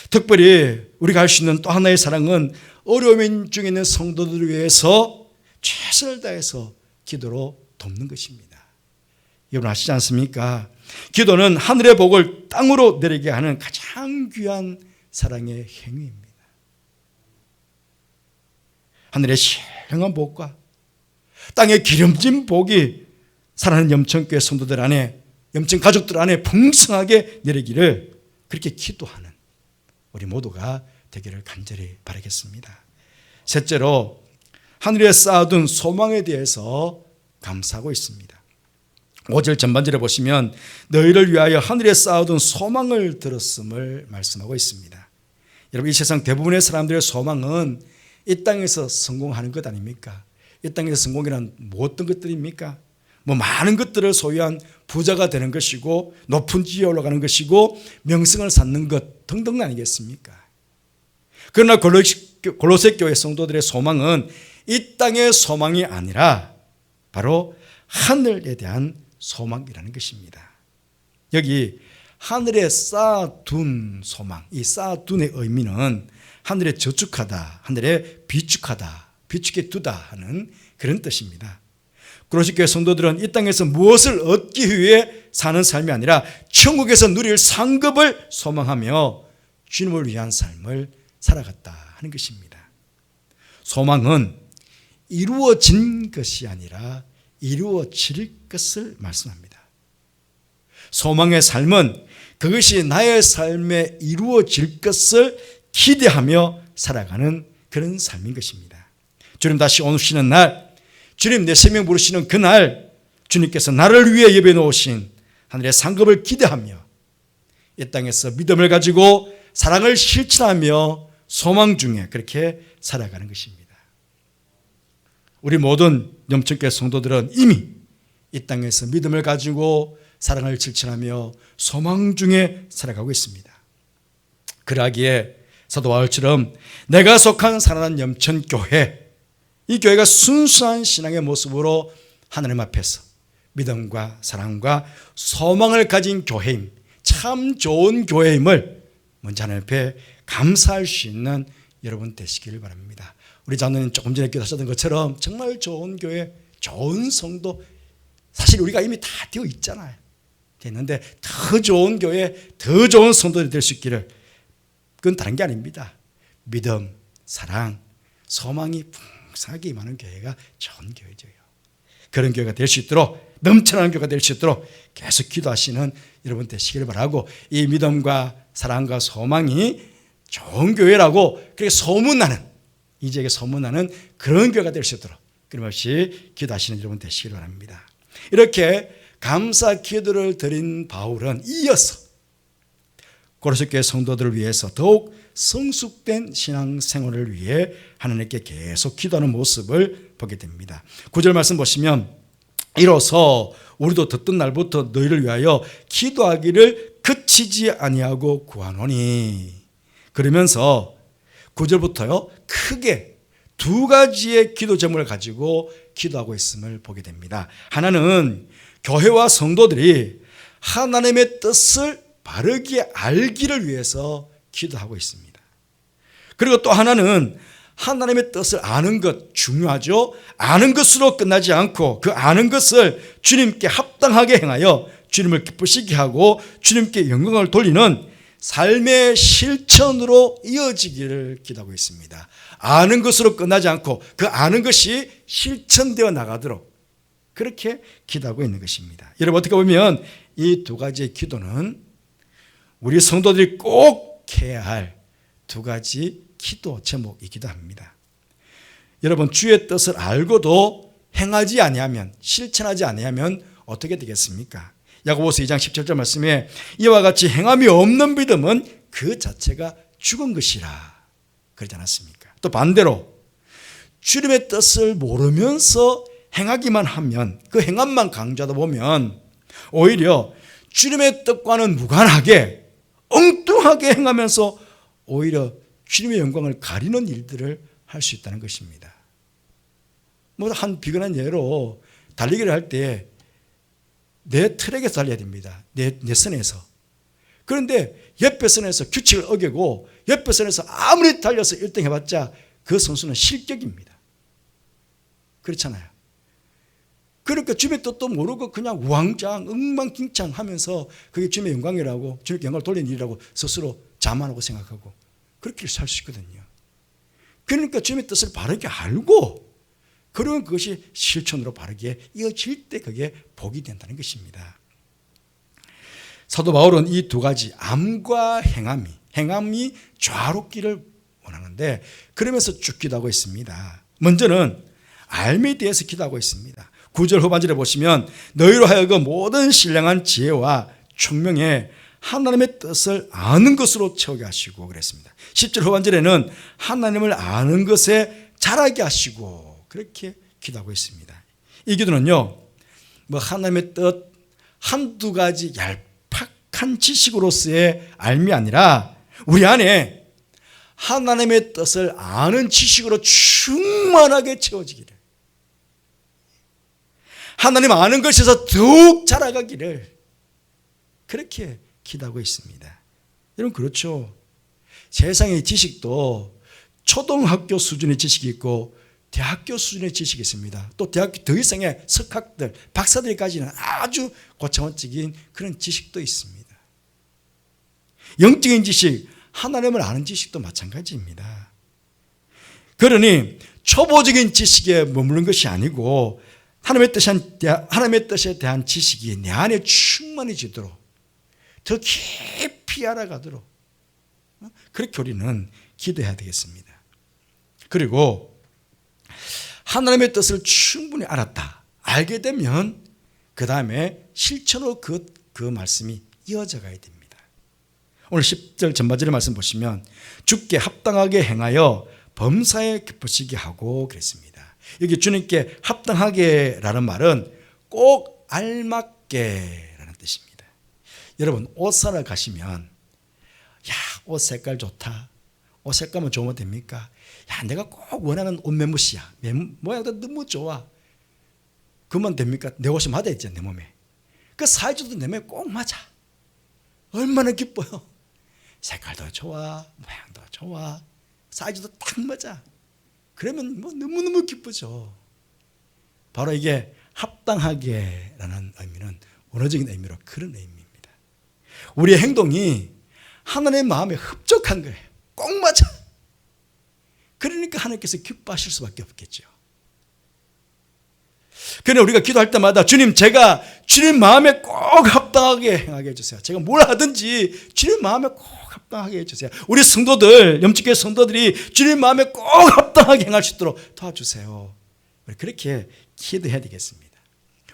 특별히 우리가 할 수 있는 또 하나의 사랑은 어려움 중에 있는 성도들을 위해서 최선을 다해서 기도로 돕는 것입니다. 여러분 아시지 않습니까? 기도는 하늘의 복을 땅으로 내리게 하는 가장 귀한 사랑의 행위입니다. 하늘의 신령한 복과 땅의 기름진 복이 사랑하는 염천교회 성도들 안에, 염천 가족들 안에 풍성하게 내리기를 그렇게 기도하는 우리 모두가 되기를 간절히 바라겠습니다. 셋째로 하늘에 쌓아둔 소망에 대해서 감사하고 있습니다. 5절 전반절에 보시면 너희를 위하여 하늘에 쌓아둔 소망을 들었음을 말씀하고 있습니다. 여러분 이 세상 대부분의 사람들의 소망은 이 땅에서 성공하는 것 아닙니까? 이 땅에서 성공이란 뭐 어떤 것들입니까? 뭐 많은 것들을 소유한 부자가 되는 것이고 높은 지위에 올라가는 것이고 명성을 쌓는 것 등등 아니겠습니까? 그러나 골로새 교회 성도들의 소망은 이 땅의 소망이 아니라 바로 하늘에 대한 소망이라는 것입니다. 여기 하늘에 쌓아둔 소망, 이 쌓아둔의 의미는 하늘에 저축하다, 하늘에 비축하다, 비축해 두다 하는 그런 뜻입니다. 골로새 교회 성도들은 이 땅에서 무엇을 얻기 위해 사는 삶이 아니라 천국에서 누릴 상급을 소망하며 주님을 위한 삶을 살아갔다 하는 것입니다. 소망은 이루어진 것이 아니라 이루어질 것을 말씀합니다. 소망의 삶은 그것이 나의 삶에 이루어질 것을 기대하며 살아가는 그런 삶인 것입니다. 주님 다시 오시는 날, 주님 내 생명 부르시는 그날, 주님께서 나를 위해 예배해 놓으신 하늘의 상급을 기대하며 이 땅에서 믿음을 가지고 사랑을 실천하며 소망 중에 그렇게 살아가는 것입니다. 우리 모든 영천교회 성도들은 이미 이 땅에서 믿음을 가지고 사랑을 실천하며 소망 중에 살아가고 있습니다. 그러기에 사도 바울처럼 내가 속한 사랑하는 영천교회, 이 교회가 순수한 신앙의 모습으로 하나님 앞에서 믿음과 사랑과 소망을 가진 교회임, 참 좋은 교회임을 먼저 하나님 앞에 감사할 수 있는 여러분 되시길 바랍니다. 우리 장로님 조금 전에 기도하셨던 것처럼 정말 좋은 교회, 좋은 성도, 사실 우리가 이미 다 되어 있잖아요. 됐는데 더 좋은 교회, 더 좋은 성도들이 될 수 있기를, 그건 다른 게 아닙니다. 믿음, 사랑, 소망이 풍성하게 임하는 교회가 좋은 교회죠. 그런 교회가 될 수 있도록, 넘쳐나는 교회가 될 수 있도록 계속 기도하시는 여러분 되시기를 바라고, 이 믿음과 사랑과 소망이 좋은 교회라고 그렇게 소문나는, 이 지역에 소문나는 그런 교회가 될 수 있도록 끊임없이 기도하시는 여러분 되시기를 바랍니다. 이렇게 감사 기도를 드린 바울은 이어서 고린도 교회 성도들을 위해서 더욱 성숙된 신앙생활을 위해 하나님께 계속 기도하는 모습을 보게 됩니다. 9절 말씀 보시면 이로써 우리도 듣던 날부터 너희를 위하여 기도하기를 그치지 아니하고 구하노니, 그러면서 9절부터요 크게 두 가지의 기도 제목을 가지고 기도하고 있음을 보게 됩니다. 하나는 교회와 성도들이 하나님의 뜻을 바르게 알기를 위해서 기도하고 있습니다. 그리고 또 하나는 하나님의 뜻을 아는 것 중요하죠. 아는 것으로 끝나지 않고 그 아는 것을 주님께 합당하게 행하여 주님을 기쁘시게 하고 주님께 영광을 돌리는 삶의 실천으로 이어지기를 기도하고 있습니다. 아는 것으로 끝나지 않고 그 아는 것이 실천되어 나가도록 그렇게 기도하고 있는 것입니다. 여러분, 어떻게 보면 이 두 가지의 기도는 우리 성도들이 꼭 해야 할 두 가지 기도 제목이기도 합니다. 여러분, 주의 뜻을 알고도 행하지 아니하면, 실천하지 아니하면 어떻게 되겠습니까? 야고보서 2장 17절 말씀에 이와 같이 행함이 없는 믿음은 그 자체가 죽은 것이라 그러지 않았습니까? 또 반대로 주님의 뜻을 모르면서 행하기만 하면, 그 행함만 강조하다 보면 오히려 주님의 뜻과는 무관하게 엉뚱하게 행하면서 오히려 주님의 영광을 가리는 일들을 할 수 있다는 것입니다. 뭐 한 비근한 예로 달리기를 할 때 내 트랙에서 달려야 됩니다. 내 선에서. 그런데 옆에 선에서 규칙을 어기고 옆에 선에서 아무리 달려서 1등 해봤자 그 선수는 실격입니다. 그렇잖아요. 그러니까 주님의 뜻도 모르고 그냥 우왕좌왕 엉망진창 하면서 그게 주님의 영광이라고, 주님께 영광을 돌리는 일이라고 스스로 자만하고 생각하고 그렇게 살 수 있거든요. 그러니까 주님의 뜻을 바르게 알고, 그러면 그것이 실천으로 바르게 이어질 때 그게 복이 된다는 것입니다. 사도 바울은 이 두 가지, 암과 행함이 좌롭기를 원하는데 그러면서 쭉 기도하고 있습니다. 먼저는 알미에 대해서 기도하고 있습니다. 9절 후반절에 보시면 너희로 하여금 모든 신령한 지혜와 총명에 하나님의 뜻을 아는 것으로 채우게 하시고 그랬습니다. 10절 후반절에는 하나님을 아는 것에 자라게 하시고 그렇게 기도하고 있습니다. 이 기도는요, 뭐 하나님의 뜻 한두 가지 얄팍한 지식으로서의 알미 아니라 우리 안에 하나님의 뜻을 아는 지식으로 충만하게 채워지기를, 하나님 아는 것에서 더욱 자라가기를 그렇게 기도하고 있습니다. 여러분, 그렇죠. 세상의 지식도 초등학교 수준의 지식이 있고 대학교 수준의 지식이 있습니다. 또 대학교 더 이상의 석학들, 박사들까지는 아주 고차원적인 그런 지식도 있습니다. 영적인 지식, 하나님을 아는 지식도 마찬가지입니다. 그러니 초보적인 지식에 머무는 것이 아니고 하나님의 뜻에 대한 지식이 내 안에 충만해지도록 더 깊이 알아가도록 그렇게 우리는 기도해야 되겠습니다. 그리고 하나님의 뜻을 충분히 알게 되면 그 다음에 실천으로 그 말씀이 이어져 가야 됩니다. 오늘 10절 전반절의 말씀 보시면 주께 합당하게 행하여 범사에 기쁘시게 하고 그랬습니다. 여기 주님께 합당하게라는 말은 꼭 알맞게라는 뜻입니다. 여러분 옷 사러 가시면 야, 옷 색깔 좋다. 옷 색깔만 좋으면 됩니까? 야, 내가 꼭 원하는 옷 매무시야. 모양도 너무 좋아. 그러면 됩니까? 내 옷이 맞아야지 내 몸에. 그 사이즈도 내 몸에 꼭 맞아. 얼마나 기뻐요. 색깔도 좋아. 모양도 좋아. 사이즈도 딱 맞아. 그러면 뭐 너무너무 기쁘죠. 바로 이게 합당하게라는 의미는 원어적인 의미로 그런 의미입니다. 우리의 행동이 하나님의 마음에 흡족한 거예요. 꼭 맞아. 그러니까 하나님께서 기뻐하실 수밖에 없겠죠. 그런데 우리가 기도할 때마다 주님, 제가 주님 마음에 꼭 합당하게 행하게 해주세요. 제가 뭘 하든지 주님 마음에 꼭 합당하게 해주세요. 우리 성도들, 염치교회 성도들이 주님 마음에 꼭 합당하게 행할 수 있도록 도와주세요. 그렇게 기도해야 되겠습니다.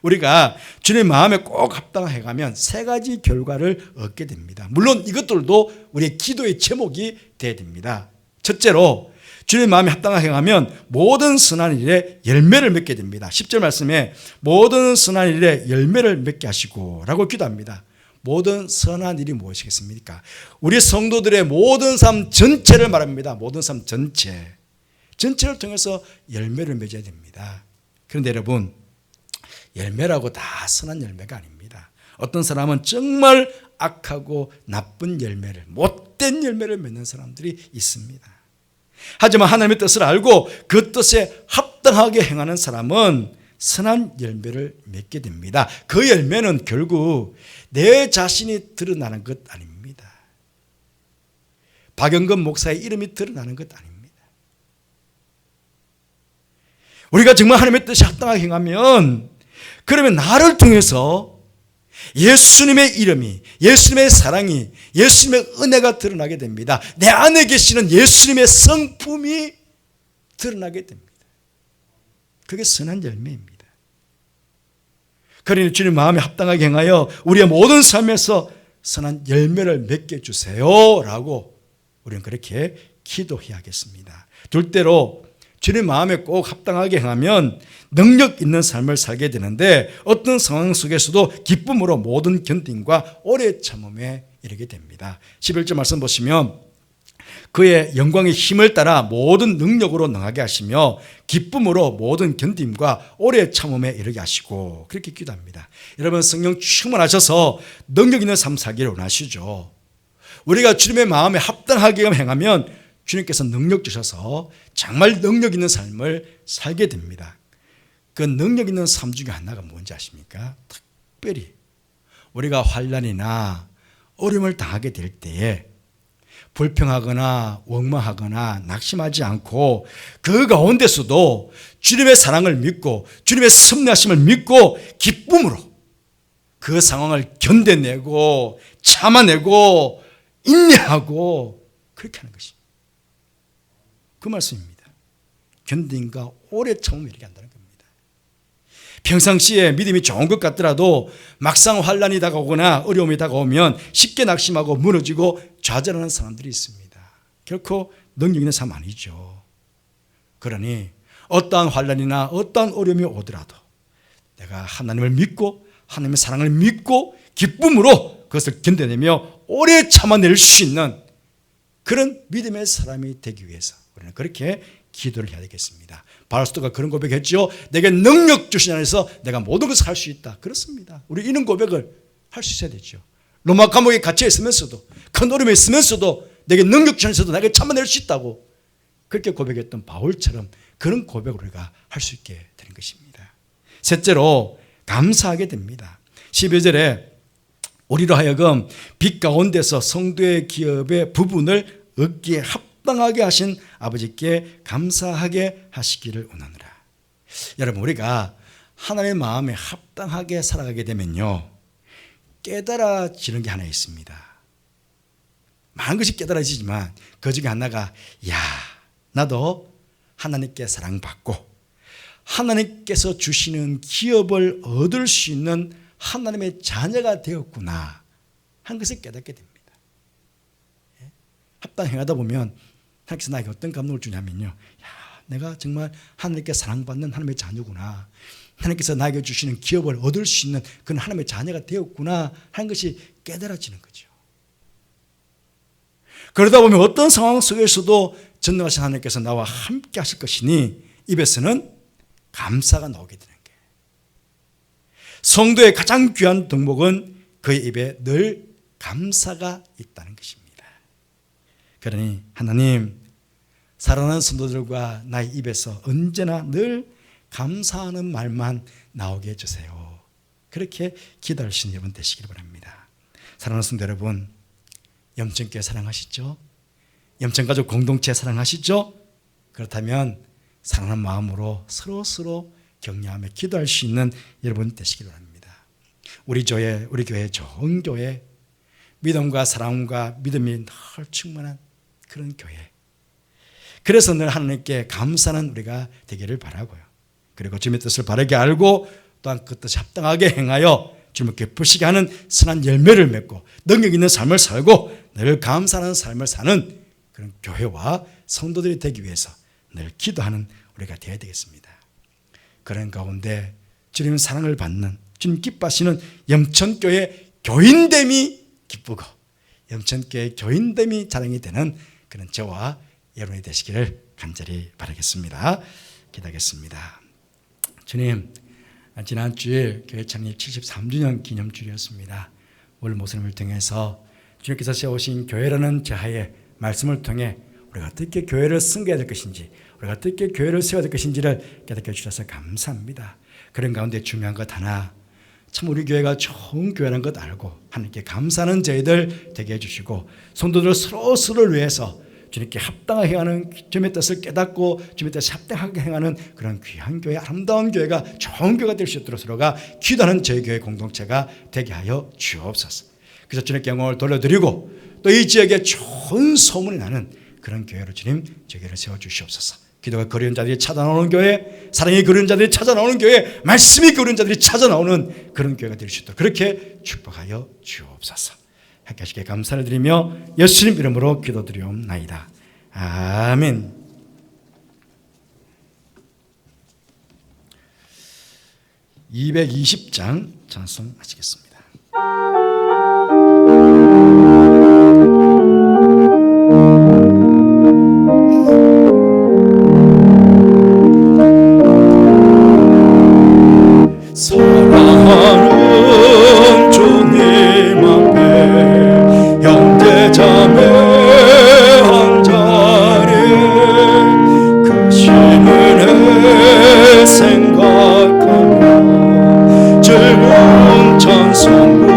우리가 주님 마음에 꼭 합당하게 가면 세 가지 결과를 얻게 됩니다. 물론 이것들도 우리의 기도의 제목이 되어야 됩니다. 첫째로 주님 마음에 합당하게 가면 모든 선한 일에 열매를 맺게 됩니다. 10절 말씀에 모든 선한 일에 열매를 맺게 하시고 라고 기도합니다. 모든 선한 일이 무엇이겠습니까? 우리 성도들의 모든 삶 전체를 말합니다. 모든 삶 전체를 통해서 열매를 맺어야 됩니다. 그런데 여러분, 열매라고 다 선한 열매가 아닙니다. 어떤 사람은 정말 악하고 나쁜 열매를, 못된 열매를 맺는 사람들이 있습니다. 하지만 하나님의 뜻을 알고 그 뜻에 합당하게 행하는 사람은 선한 열매를 맺게 됩니다. 그 열매는 결국 내 자신이 드러나는 것 아닙니다. 박영건 목사의 이름이 드러나는 것 아닙니다. 우리가 정말 하나님의 뜻에 합당하게 행하면 그러면 나를 통해서 예수님의 이름이, 예수님의 사랑이, 예수님의 은혜가 드러나게 됩니다. 내 안에 계시는 예수님의 성품이 드러나게 됩니다. 그게 선한 열매입니다. 그러니 주님 마음에 합당하게 행하여 우리의 모든 삶에서 선한 열매를 맺게 해주세요 라고 우리는 그렇게 기도해야겠습니다. 둘째로 주님 마음에 꼭 합당하게 행하면 능력 있는 삶을 살게 되는데 어떤 상황 속에서도 기쁨으로 모든 견딤과 오래 참음에 이르게 됩니다. 11절 말씀 보시면 그의 영광의 힘을 따라 모든 능력으로 능하게 하시며 기쁨으로 모든 견딤과 오래 참음에 이르게 하시고 그렇게 기도합니다. 여러분 성령 충만하셔서 능력 있는 삶 살기를 원하시죠. 우리가 주님의 마음에 합당하게 행하면 주님께서 능력 주셔서 정말 능력 있는 삶을 살게 됩니다. 그 능력 있는 삶 중에 하나가 뭔지 아십니까? 특별히 우리가 환난이나 어려움을 당하게 될 때에 불평하거나 원망하거나 낙심하지 않고 그 가운데서도 주님의 사랑을 믿고 주님의 섭리하심을 믿고 기쁨으로 그 상황을 견뎌내고 참아내고 인내하고 그렇게 하는 것입니다. 그 말씀입니다. 견딘과 오래 참으면 이렇게 한다는 겁니다. 평상시에 믿음이 좋은 것 같더라도 막상 환난이 다가오거나 어려움이 다가오면 쉽게 낙심하고 무너지고 좌절하는 사람들이 있습니다. 결코 능력 있는 삶 아니죠. 그러니 어떠한 환난이나 어떠한 어려움이 오더라도 내가 하나님을 믿고 하나님의 사랑을 믿고 기쁨으로 그것을 견뎌내며 오래 참아낼 수 있는 그런 믿음의 사람이 되기 위해서 우리는 그렇게 기도를 해야 되겠습니다. 바울사도가 그런 고백했죠. 내게 능력 주신 안에서 내가 모든 것을 할 수 있다. 그렇습니다. 우리 이런 고백을 할 수 있어야 되죠. 로마 감옥에 갇혀 있으면서도 큰 어려움에 있으면서도 내게 능력 주신 안에서도 내가 참아낼 수 있다고 그렇게 고백했던 바울처럼 그런 고백을 우리가 할 수 있게 되는 것입니다. 셋째로 감사하게 됩니다. 12절에 우리로 하여금 빛 가운데서 성도의 기업의 부분을 얻기에 합당하게 하신 아버지께 감사하게 하시기를 원하노라. 여러분, 우리가 하나님의 마음에 합당하게 살아가게 되면요, 깨달아지는 게 하나 있습니다. 많은 것이 깨달아지지만 그 중에 하나가, 야, 나도 하나님께 사랑받고 하나님께서 주시는 기업을 얻을 수 있는 하나님의 자녀가 되었구나 하는 것을 깨닫게 됩니다. 합당행하다 보면 하나님께서 나에게 어떤 감동을 주냐면요, 야, 내가 정말 하나님께 사랑받는 하나님의 자녀구나, 하나님께서 나에게 주시는 기업을 얻을 수 있는 그런 하나님의 자녀가 되었구나 하는 것이 깨달아지는 거죠. 그러다 보면 어떤 상황 속에서도 전능하신 하나님께서 나와 함께 하실 것이니 입에서는 감사가 나오게 되는 거예요. 성도의 가장 귀한 덕목은 그의 입에 늘 감사가 있다는 것입니다. 그러니 하나님, 사랑하는 성도들과 나의 입에서 언제나 늘 감사하는 말만 나오게 해주세요. 그렇게 기도할 수 있는 여러분 되시길 바랍니다. 사랑하는 성도 여러분, 염천교회 사랑하시죠? 염천가족 공동체 사랑하시죠? 그렇다면 사랑하는 마음으로 서로 격려하며 기도할 수 있는 여러분 되시길 바랍니다. 우리 교회 좋은 교회, 믿음과 사랑과 믿음이 늘 충만한 그런 교회, 그래서 늘 하나님께 감사하는 우리가 되기를 바라고요. 그리고 주님의 뜻을 바르게 알고 또한 그 뜻에 합당하게 행하여 주님을 기쁘시게 하는 선한 열매를 맺고 능력 있는 삶을 살고 늘 감사하는 삶을 사는 그런 교회와 성도들이 되기 위해서 늘 기도하는 우리가 되어야 되겠습니다. 그런 가운데 주님 사랑을 받는, 주님 기뻐하시는 염천교회 교인됨이 기쁘고 염천교회 교인됨이 자랑이 되는 그런 저와 여러분이 되시기를 간절히 바라겠습니다. 기도하겠습니다. 주님, 지난 주일 교회 창립 73주년 기념주일이었습니다. 오늘 목사님을 통해서 주님께서 세우신 교회라는 제하의 말씀을 통해 우리가 어떻게 교회를 승계해야 될 것인지, 우리가 어떻게 교회를 세워야 될 것인지를 깨닫게 해주셔서 감사합니다. 그런 가운데 중요한 것 하나, 참 우리 교회가 좋은 교회라는 것 알고 하나님께 감사하는 저희들 되게 해주시고 성도들 서로를 위해서 주님께 합당하게 행하는 주님의 뜻을 깨닫고 주님의 뜻에 합당하게 행하는 그런 귀한 교회, 아름다운 교회가 좋은 교회가 될 수 있도록 서로가 기도하는 저희 교회 공동체가 되게 하여 주옵소서. 그래서 주님께 영광을 돌려드리고 또 이 지역에 좋은 소문이 나는 그런 교회로 주님 저희 교회를 세워주시옵소서. 기도가 거리는 자들이 찾아나오는 교회, 사랑이 거리는 자들이 찾아나오는 교회, 말씀이 거리는 자들이 찾아나오는 그런 교회가 될 수 있도록 그렇게 축복하여 주옵소서. 함께 하시게 감사를 드리며 예수님 이름으로 기도드리옵나이다. 아멘. (220장) 찬송하시겠습니다. 사랑하는 주님 앞에 형제자매 한자리에 그 신은혜 생각하며 즐거운 찬송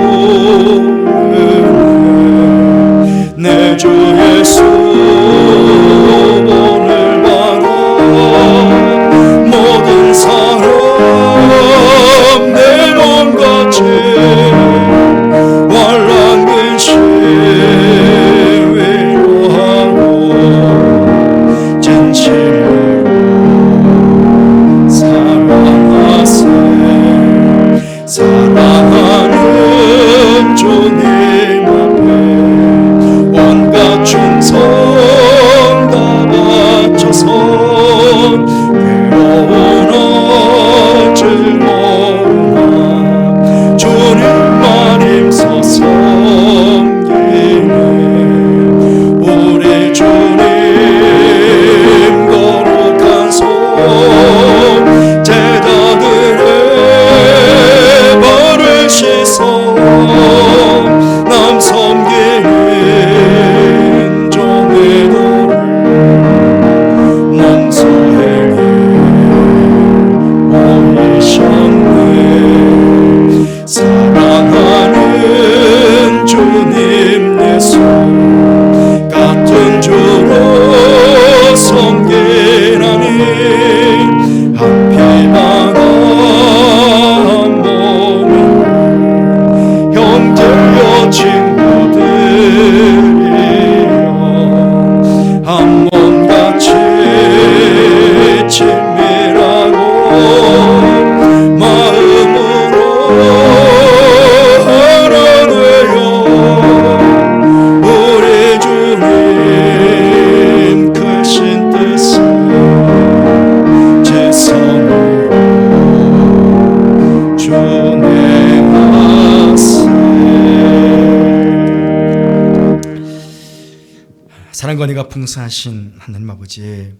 은혜가 풍성하신 하나님 아버지,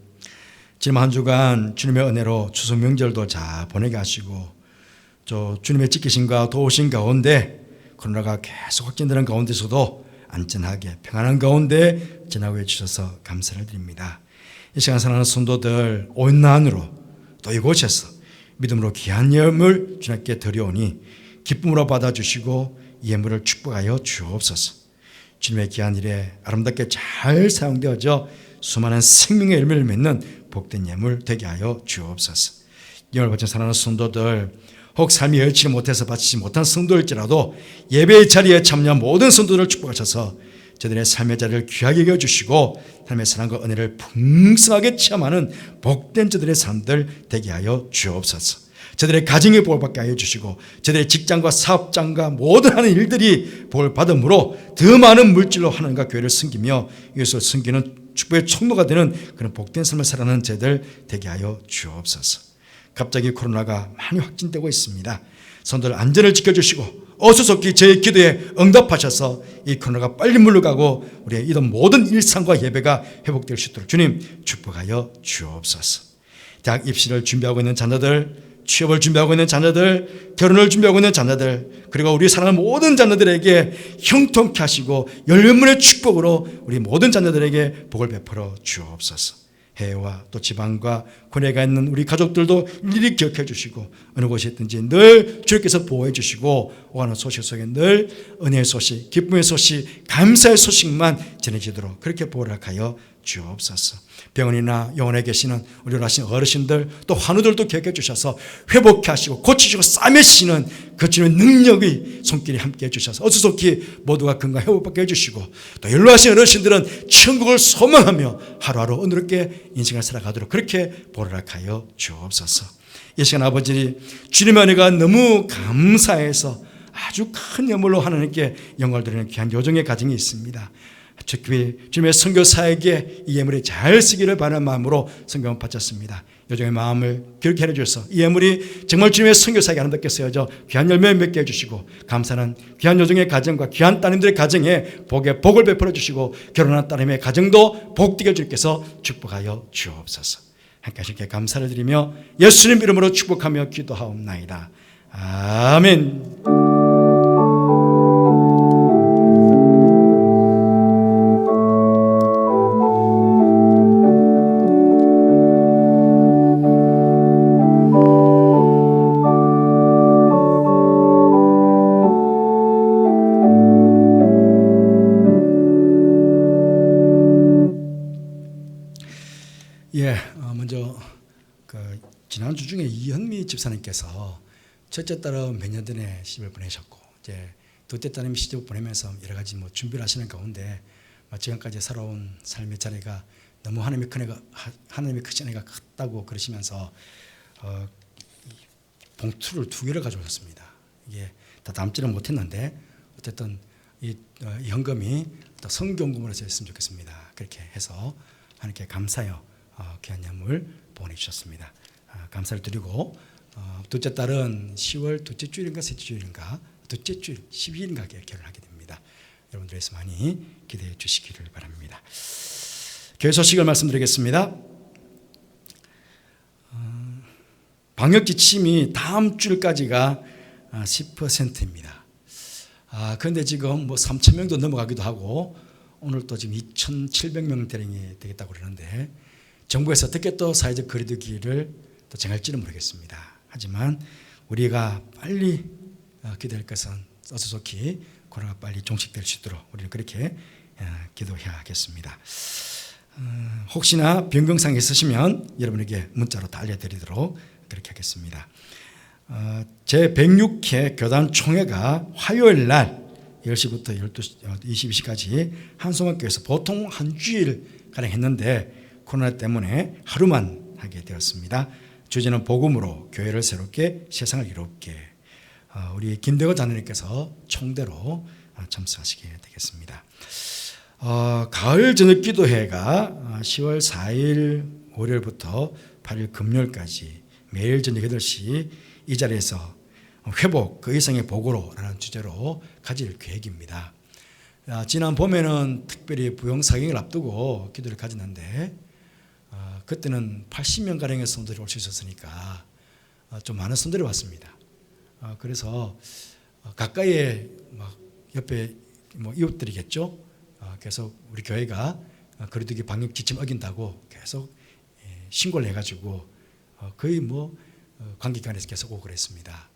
지난 한 주간 주님의 은혜로 추석 명절도 잘 보내게 하시고 저 주님의 지키심과 도우신 가운데 코로나가 계속 확진되는 가운데서도 안전하게 평안한 가운데 지나고 해주셔서 감사를 드립니다. 이 시간 사랑하는 성도들 온난으로 또 이곳에서 믿음으로 귀한 예물을 주님께 드려오니 기쁨으로 받아주시고 예물을 축복하여 주옵소서. 주님의 귀한 일에 아름답게 잘 사용되어져 수많은 생명의 열매를 맺는 복된 예물 되게 하여 주옵소서. 예물 바친 사랑하는 성도들, 혹 삶이 여의치 못해서 바치지 못한 성도일지라도 예배의 자리에 참여한 모든 성도들을 축복하셔서 저들의 삶의 자리를 귀하게 여겨주시고 삶의 사랑과 은혜를 풍성하게 체험하는 복된 저들의 삶들 되게 하여 주옵소서. 저들의 가정의 복을 받게 하여 주시고 저들의 직장과 사업장과 모든 하는 일들이 복을 받음으로 더 많은 물질로 하나님과 교회를 섬기며 이것을 섬기는 축복의 통로가 되는 그런 복된 삶을 살아가는 저들 되게 하여 주옵소서. 갑자기 코로나가 많이 확진되고 있습니다. 성도들 안전을 지켜주시고 어수속히 저의 기도에 응답하셔서 이 코로나가 빨리 물러가고 우리의 이런 모든 일상과 예배가 회복될 수 있도록 주님 축복하여 주옵소서. 대학 입시를 준비하고 있는 자녀들, 취업을 준비하고 있는 자녀들, 결혼을 준비하고 있는 자녀들, 그리고 우리 사랑하는 모든 자녀들에게 형통케 하시고 열문의 축복으로 우리 모든 자녀들에게 복을 베풀어 주옵소서. 해외와 또 지방과 국내가 있는 우리 가족들도 일일이 기억해 주시고 어느 곳에 있든지 늘 주님께서 보호해 주시고 오가는 소식 속에 늘 은혜의 소식, 기쁨의 소식, 감사의 소식만 전해지도록 그렇게 보호하여 주옵소서. 병원이나 영원에 계시는 우리 하신 어르신들 또 환우들도 기억해 주셔서 회복해 하시고 고치시고 싸매시는 그 주님의 능력의 손길이 함께 해 주셔서 어수속히 모두가 건강 회복받게 해주시고 또 연로하신 어르신들은 천국을 소망하며 하루하루 은혜롭게 인생을 살아가도록 그렇게 보호하여 주옵소서. 이 시간 아버지 주님의 은혜가 너무 감사해서 아주 큰 예물로 하나님께 영광을 드리는 귀한 요정의 가정이 있습니다. 특히 주님의 선교사에게 이 예물이 잘 쓰기를 바라는 마음으로 성경을 바쳤습니다. 요정의 마음을 기억해 해주셔서 이 예물이 정말 주님의 선교사에게 아름답게 쓰여져 귀한 열매 맺게 해주시고 감사는 귀한 요정의 가정과 귀한 따님들의 가정에 복을 베풀어 주시고 결혼한 따님의 가정도 복되게 주님께서 축복하여 주옵소서. 함께 하시기에 감사를 드리며 예수님 이름으로 축복하며 기도하옵나이다. 아멘. 먼저 지난주 중에 이현미 집사님께서 첫째 딸은 몇 년 전에 시집을 보내셨고 이제 둘째 딸님 시집을 보내면서 여러 가지 준비를 하시는 가운데 지금까지 살아온 삶의 자리가 너무 하나님의 크신 은혜가 컸다고 그러시면서 봉투를 2개를 가져오셨습니다. 이게 다 담지는 못했는데 어쨌든 이 현금이 또 성경금으로 했으면 좋겠습니다. 그렇게 해서 하나님께 감사하여 귀한 예물 보내주셨습니다. 감사를 드리고 둘째 딸은 10월 둘째 주일인가 셋째 주일인가 둘째 주일 12일인가 결혼하게 됩니다. 여러분들에서 많이 기대해 주시기를 바랍니다. 교회 소식을 말씀드리겠습니다. 방역 지침이 다음 주일까지가 10%입니다. 그런데 지금 3,000명도 넘어가기도 하고 오늘 또 지금 2,700명 대령이 되겠다고 그러는데 정부에서 어떻게 또 사회적 거리두기를 또 정할지는 모르겠습니다. 하지만 우리가 빨리 기도할 것은 어수속히 코로나가 빨리 종식될 수 있도록 우리는 그렇게 기도해야겠습니다. 혹시나 변경사항이 있으시면 여러분에게 문자로 다 알려드리도록 그렇게 하겠습니다. 제106회 교단총회가 화요일 날 10시부터 22시까지 한송학교에서 보통 한 주일가량 했는데 코로나 때문에 하루만 하게 되었습니다. 주제는 복음으로 교회를 새롭게 세상을 이롭게. 우리 김대거 장로님께서 총대로 참석하시게 되겠습니다. 가을 저녁 기도회가 10월 4일 월요일부터 8일 금요일까지 매일 저녁 8시 이 자리에서 회복 그 이상의 복으로라는 주제로 가질 계획입니다. 지난 봄에는 특별히 부영사경을 앞두고 기도를 가졌는데 그때는 80명 가량의 성도들이 올 수 있었으니까 좀 많은 성도들이 왔습니다. 그래서 가까이에 막 옆에 뭐 이웃들이겠죠. 계속 우리 교회가 거리두기 방역 지침 어긴다고 계속 신고를 해가지고 거의 뭐 관계기관에서 계속 오고 그랬습니다.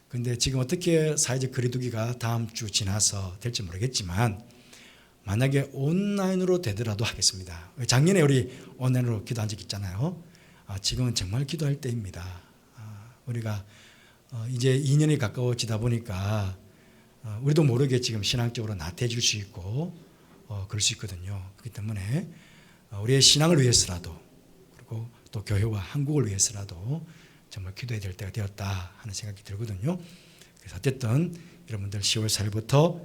근데 지금 어떻게 사회적 거리두기가 다음 주 지나서 될지 모르겠지만 만약에 온라인으로 되더라도 하겠습니다. 작년에 우리 온라인으로 기도한 적 있잖아요. 지금은 정말 기도할 때입니다. 우리가 이제 2년이 가까워지다 보니까 우리도 모르게 지금 신앙적으로 나태해질 수 있고 그럴 수 있거든요. 그렇기 때문에 우리의 신앙을 위해서라도 그리고 또 교회와 한국을 위해서라도 정말 기도해야 될 때가 되었다 하는 생각이 들거든요. 그래서 어쨌든 여러분들 10월 4일부터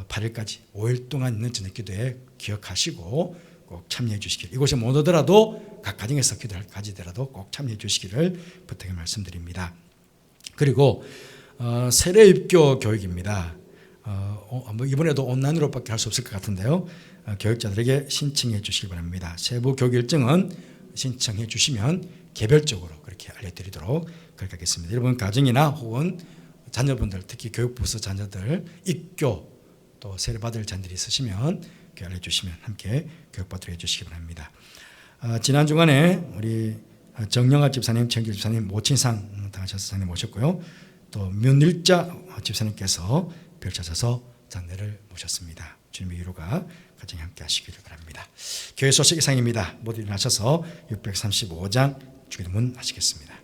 8일까지 5일 동안 있는 저녁 기도에 기억하시고 꼭 참여해 주시길, 이곳에 못 오더라도 각 가정에서 기도를 가지더라도 꼭 참여해 주시기를 부탁의 말씀드립니다. 그리고 세례입교 교육입니다. 뭐 이번에도 온라인으로밖에 할 수 없을 것 같은데요. 교육자들에게 신청해 주시기 바랍니다. 세부 교육 일정은 신청해 주시면 개별적으로 그렇게 알려드리도록 그렇게 하겠습니다. 여러분 가정이나 혹은 자녀분들, 특히 교육부서 자녀들 입교 또 세례받을 자녀들이 있으시면 알려주시면 함께 교육받도록 해주시기 바랍니다. 지난 주간에 우리 정영아 집사님, 정길 집사님 모친상 당하셔서 장례 모셨고요. 또 문일자 집사님께서 별 찾아서 장례를 모셨습니다. 주님의 위로가 가정에 함께 하시기를 바랍니다. 교회 소식 이상입니다. 모두 일어나셔서 635장 주기도문 하시겠습니다.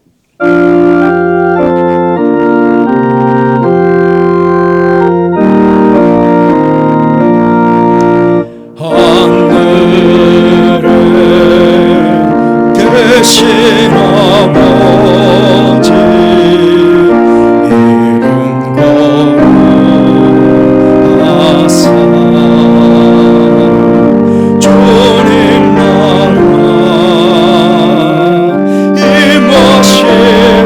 하늘에 계신 아버지 이름 거룩하사 주님 나라 임하시고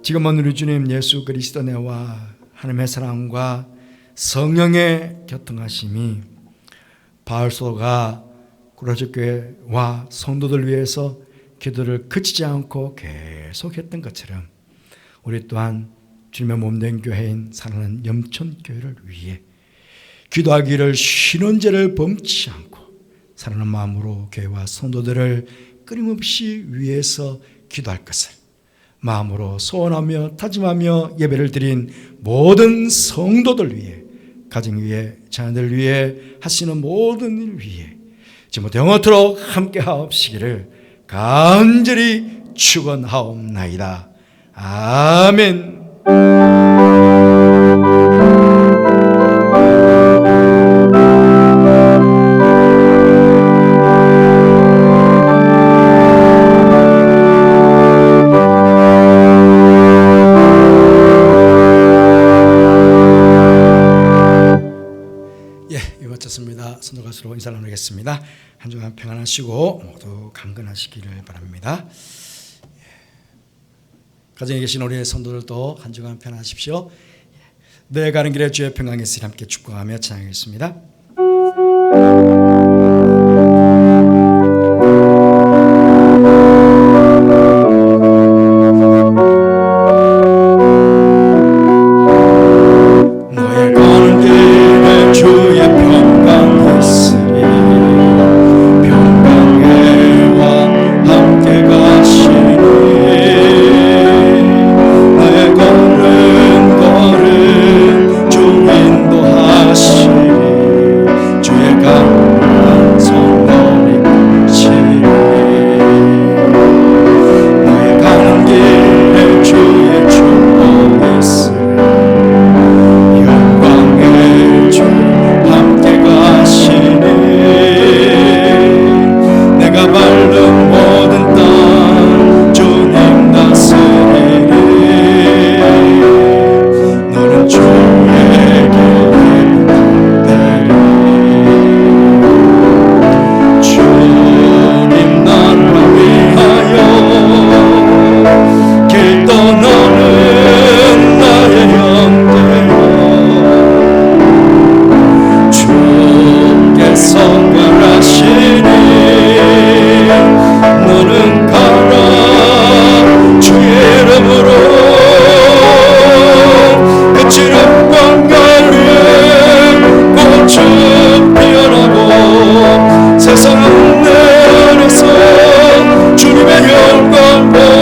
지금은 우리 주님 예수 그리스도 내와 하나님의 사랑과 성령의 교통하심이 바울소가 고린도 교회와 성도들 위해서 기도를 그치지 않고 계속했던 것처럼 우리 또한 주님의 몸된 교회인 사랑하는 염천교회를 위해 기도하기를 쉬는 죄를 범치 않고 사랑하는 마음으로 교회와 성도들을 끊임없이 위해서 기도할 것을 마음으로 소원하며 다짐하며 예배를 드린 모든 성도들 위해, 가정 위해, 자녀들 위해, 하시는 모든 일 위해 지금부터 영원토록 함께 하옵시기를 간절히 축원하옵나이다. 아멘. 선도 가수로 인사를 나누겠습니다. 한 주간 평안하시고 모두 강건하시기를 바랍니다. 가정에 계신 우리 선도들도 한 주간 평안하십시오. 내 가는 길에 주의 평강이 있으리 함께 축복하며 찬양하겠습니다. 너의 가는 길에 주의 평강이 있으리 영광